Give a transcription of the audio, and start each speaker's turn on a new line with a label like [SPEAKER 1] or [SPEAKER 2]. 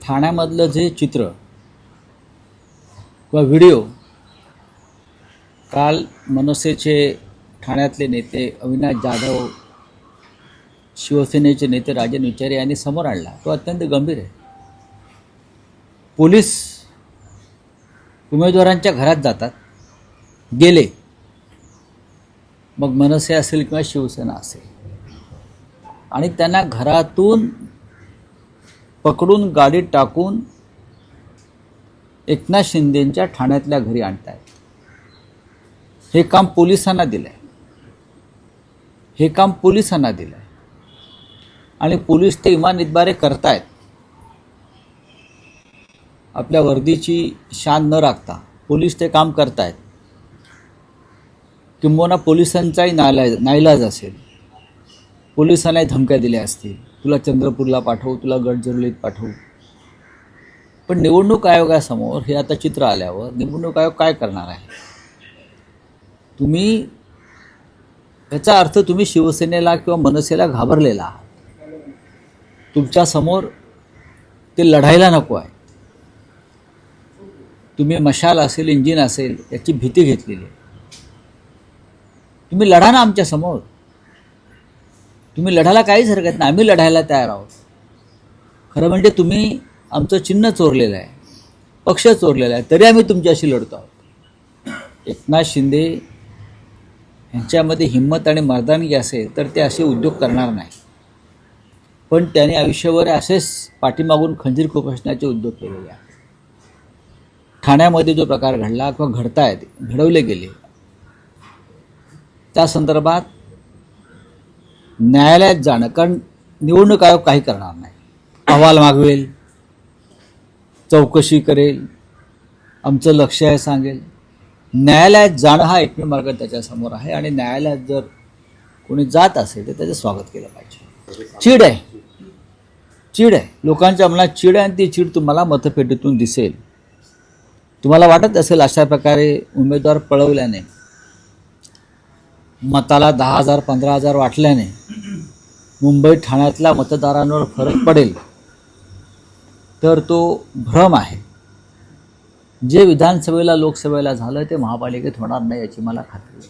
[SPEAKER 1] ठाण्यामधलं जे चित्र किंवा व्हिडिओ काल मनसेचे ठाण्यातले नेते अविनाश जाधव, शिवसेनेचे नेते राजन विचारे यांनी समोर आणला तो अत्यंत गंभीर आहे. पोलीस उमेदवारांच्या घरात जातात, गेले मग मनसे असेल किंवा शिवसेना असेल, आणि त्यांना घरातून पकडून गाडीत टाकून एकनाथ शिंदेंच्या ठाण्यातल्या घरी आणतायत. हे काम पोलिसांना दिलंय, हे काम पोलिसांना दिलंय आणि पोलीस ते इमान इतबारे करतायत. आपल्या वर्दीची शान न राखता पोलीस ते काम करतायत. किंबहुना पोलिसांचाही नाईलाज असेल, पोलिसांनाही धमक्या दिल्या असतील, तुला चंद्रपूरला पाठवू, तुला गडचिरोलीत पाठवू. पण निवडणूक आयोगासमोर हे आता चित्र आल्यावर निवडणूक आयोग काय करणार आहे? तुम्ही याचा अर्थ तुम्ही शिवसेनेला किंवा मनसेला घाबरलेला आहात. तुमच्यासमोर ते लढायला नको आहे. तुम्ही मशाल असेल, इंजिन असेल याची भीती घेतलेली आहे. तुम्ही लढा ना आमच्यासमोर. तुम्ही लढायला काहीच हरकत नाही, आम्ही लढायला तयार आहोत. खरं म्हणजे तुम्ही आमचं चिन्ह चोरलेलं आहे, पक्ष चोरलेला आहे, तरी आम्ही तुमच्याशी लढतो आहोत. एकनाथ शिंदे यांच्यामध्ये हिंमत आणि मर्दानगी असेल तर ते असे उद्योग करणार नाही. पण त्यांनी आयुष्यभर असेच पाठीमागून खंजीर खुपसण्याचे उद्योग केलेले आहेत. ठाण्यामध्ये जो प्रकार घडला किंवा घडतायत, घडवले गेले, त्या संदर्भात न्यायालयात जाणं, कारण निवडणूक आयोग काही करणार नाही. अहवाल मागवेल, चौकशी करेल, आमचं लक्ष आहे सांगेल. न्यायालयात जाणं हा एकमेव मार्ग त्याच्यासमोर आहे आणि न्यायालयात जर कोणी जात असेल तर त्याचं स्वागत केलं पाहिजे. चीड आहे, चीड आहे, लोकांच्या मनात चीड आहे आणि ती चीड तुम्हाला मतपेटीतून दिसेल. तुम्हाला वाटत असेल अशा प्रकारे उमेदवार पळवल्याने, मताला 10,000 15,000 वाटल्याने मुंबई ठाण्यातल्या मतदारांवर फरक पडेल, तर तो भ्रम आहे. जे विधानसभेला लोकसभेला झालं ते महापालिकेत होणार नाही याची मला खात्री आहे.